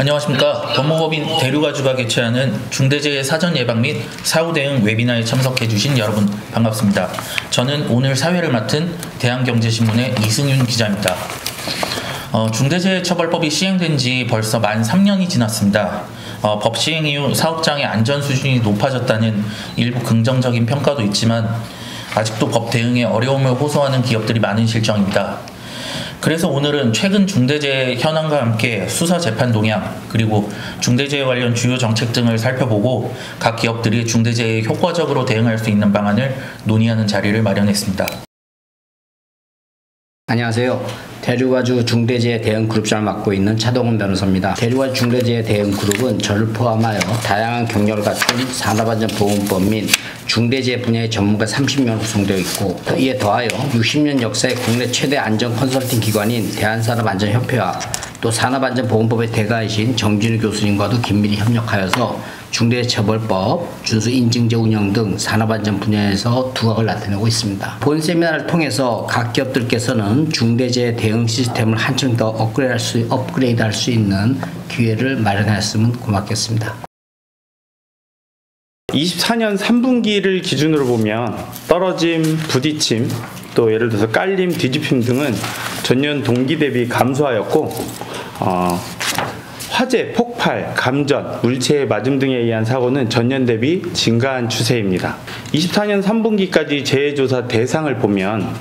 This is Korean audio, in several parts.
안녕하십니까. 법무법인 대류가주가 개최하는 중대재해 사전 예방 및 사후 대응 웨비나에 참석해 주신 여러분 반갑습니다. 저는 오늘 사회를 맡은 대한경제신문의 이승윤 기자입니다. 중대재해처벌법이 시행된 지 벌써 만 3년이 지났습니다. 법 시행 이후 사업장의 안전 수준이 높아졌다는 일부 긍정적인 평가도 있지만 아직도 법 대응에 어려움을 호소하는 기업들이 많은 실정입니다. 그래서 오늘은 최근 중대재해 현황과 함께 수사 재판 동향 그리고 중대재해 관련 주요 정책 등을 살펴보고 각 기업들이 중대재해에 효과적으로 대응할 수 있는 방안을 논의하는 자리를 마련했습니다. 안녕하세요. 대류가주 중대재해 대응그룹장을 맡고 있는 차동훈 변호사입니다. 대류가주 중대재해 대응그룹은 저를 포함하여 다양한 경력을 갖춘 산업안전보건법 및 중대재해 분야의 전문가 30명 구성되어 있고, 이에 더하여 60년 역사의 국내 최대 안전 컨설팅 기관인 대한산업안전협회와 또 산업안전보건법의 대가이신 정진우 교수님과도 긴밀히 협력하여서 중대재해처벌법, 준수인증제 운영 등 산업안전 분야에서 두각을 나타내고 있습니다. 본 세미나를 통해서 각 기업들께서는 중대재해 대응 시스템을 한층 더 업그레이드할 수 있는 기회를 마련하였으면 고맙겠습니다. 24년 3분기를 기준으로 보면 떨어짐, 부딪힘, 또 예를 들어서 깔림, 뒤집힘 등은 전년 동기 대비 감소하였고, 화재, 폭발, 감전, 물체의 맞음 등에 의한 사고는 전년 대비 증가한 추세입니다. 24년 3분기까지 재해조사 대상을 보면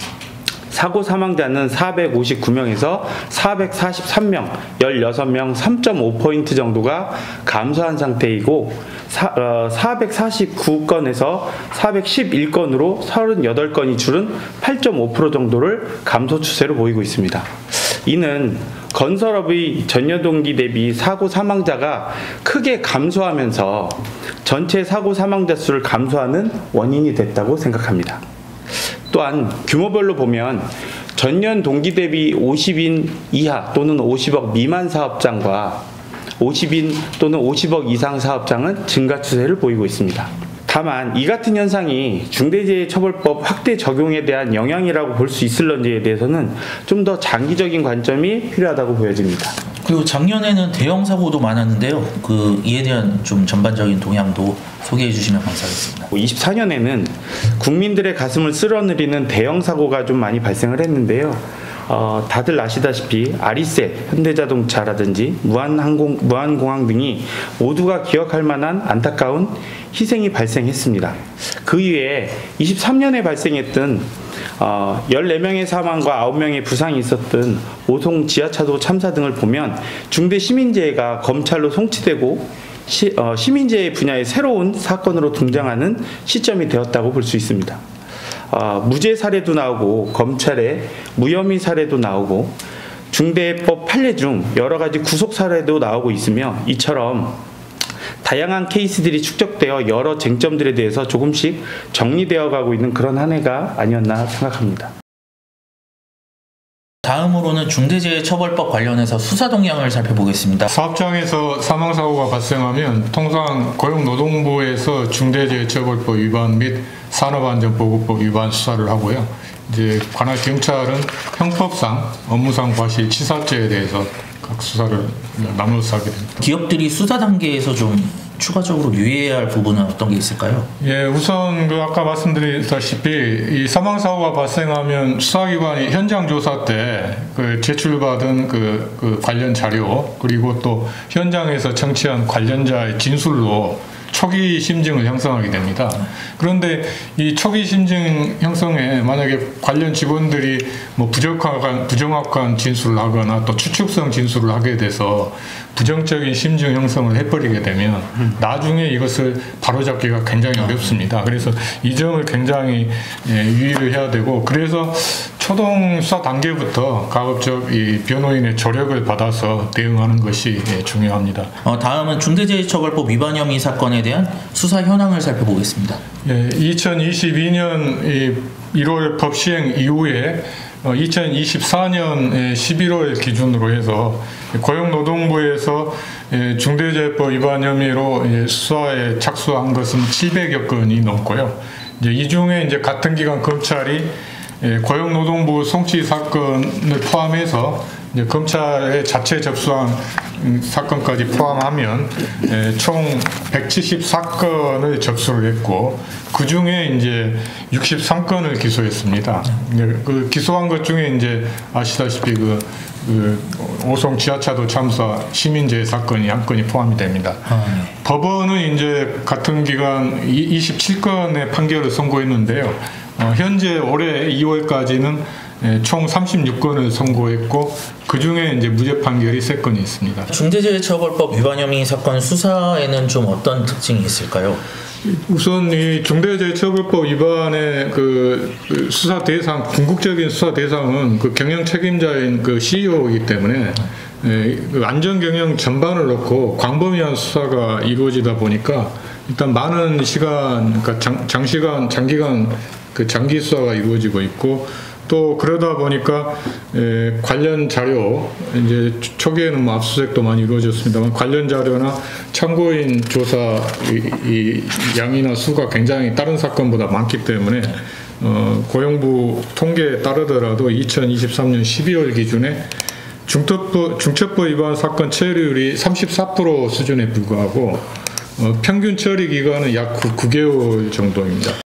사고 사망자는 459명에서 443명, 16명, 3.5포인트 정도가 감소한 상태이고 449건에서 411건으로 38건이 줄은 8.5% 정도를 감소 추세로 보이고 있습니다. 이는 건설업의 전년 동기 대비 사고 사망자가 크게 감소하면서 전체 사고 사망자 수를 감소하는 원인이 됐다고 생각합니다. 또한 규모별로 보면 전년 동기 대비 50인 이하 또는 50억 미만 사업장과 50인 또는 50억 이상 사업장은 증가 추세를 보이고 있습니다. 다만 이 같은 현상이 중대재해처벌법 확대 적용에 대한 영향이라고 볼 수 있을런지에 대해서는 좀 더 장기적인 관점이 필요하다고 보여집니다. 그리고 작년에는 대형 사고도 많았는데요. 이에 대한 좀 전반적인 동향도 소개해 주시면 감사하겠습니다. 24년에는 국민들의 가슴을 쓸어내리는 대형 사고가 좀 많이 발생을 했는데요. 다들 아시다시피 아리셋, 현대자동차라든지 무한공항 등이 모두가 기억할 만한 안타까운 희생이 발생했습니다. 그 이외에 23년에 발생했던 14명의 사망과 9명의 부상이 있었던 오송 지하차도 참사 등을 보면 중대 시민재해가 검찰로 송치되고 시민재해 분야의 새로운 사건으로 등장하는 시점이 되었다고 볼 수 있습니다. 무죄 사례도 나오고 검찰의 무혐의 사례도 나오고 중대법 판례 중 여러 가지 구속 사례도 나오고 있으며 이처럼 다양한 케이스들이 축적되어 여러 쟁점들에 대해서 조금씩 정리되어 가고 있는 그런 한 해가 아니었나 생각합니다. 다음으로는 중대재해처벌법 관련해서 수사 동향을 살펴보겠습니다. 사업장에서 사망사고가 발생하면 통상 고용노동부에서 중대재해처벌법 위반 및 산업안전보건법 위반 수사를 하고요. 이제 관할 경찰은 형법상, 업무상 과실, 치사죄에 대해서 각 수사를 나눠서 하게 됩니다. 기업들이 수사 단계에서 좀 추가적으로 유의해야 할 부분은 어떤 게 있을까요? 예, 우선 아까 말씀드렸다시피 이 사망사고가 발생하면 수사기관이 현장 조사 때 제출받은 관련 자료 그리고 또 현장에서 청취한 관련자의 진술로 초기 심증을 형성하게 됩니다. 그런데 이 초기 심증 형성에 만약에 관련 직원들이 부정확한 진술을 하거나 또 추측성 진술을 하게 돼서 부정적인 심증 형성을 해버리게 되면 나중에 이것을 바로잡기가 굉장히 어렵습니다. 그래서 이 점을 굉장히 유의를 해야 되고, 그래서 초동 수사 단계부터 가급적 이 변호인의 조력을 받아서 대응하는 것이 중요합니다. 다음은 중대재해처벌법 위반 혐의 사건에 대한 수사 현황을 살펴보겠습니다. 2022년 1월 법 시행 이후에 2024년 11월 기준으로 해서 고용노동부에서 중대재해법 위반 혐의로 수사에 착수한 것은 700여 건이 넘고요. 이 중에 같은 기간 검찰이 고용노동부 송치 사건을 포함해서 이제 검찰에 자체 접수한 사건까지 포함하면 총 174건을 접수를 했고 그 중에 이제 63건을 기소했습니다. 그 기소한 것 중에 이제 아시다시피 그 오송 지하차도 참사 시민재해 사건이 한 건이 포함이 됩니다. 법원은 이제 같은 기간 27건의 판결을 선고했는데요. 현재 올해 2월까지는 총 36건을 선고했고 그 중에 이제 무죄 판결이 3건이 있습니다. 중대재해처벌법 위반 혐의 사건 수사에는 좀 어떤 특징이 있을까요? 우선 이 중대재해처벌법 위반의 그 수사 대상, 궁극적인 수사 대상은 그 경영 책임자인 그 CEO이기 때문에 그 안전 경영 전반을 놓고 광범위한 수사가 이루어지다 보니까 일단 많은 시간, 그러니까 장기간 그 장기 수사가 이루어지고 있고 또 그러다 보니까 관련 자료 이제 초기에는 뭐 압수수색도 많이 이루어졌습니다만 관련 자료나 참고인 조사 이 양이나 수가 굉장히 다른 사건보다 많기 때문에 고용부 통계에 따르더라도 2023년 12월 기준에 중첩법 위반 사건 처리율이 34% 수준에 불과하고 평균 처리 기간은 약 9개월 정도입니다.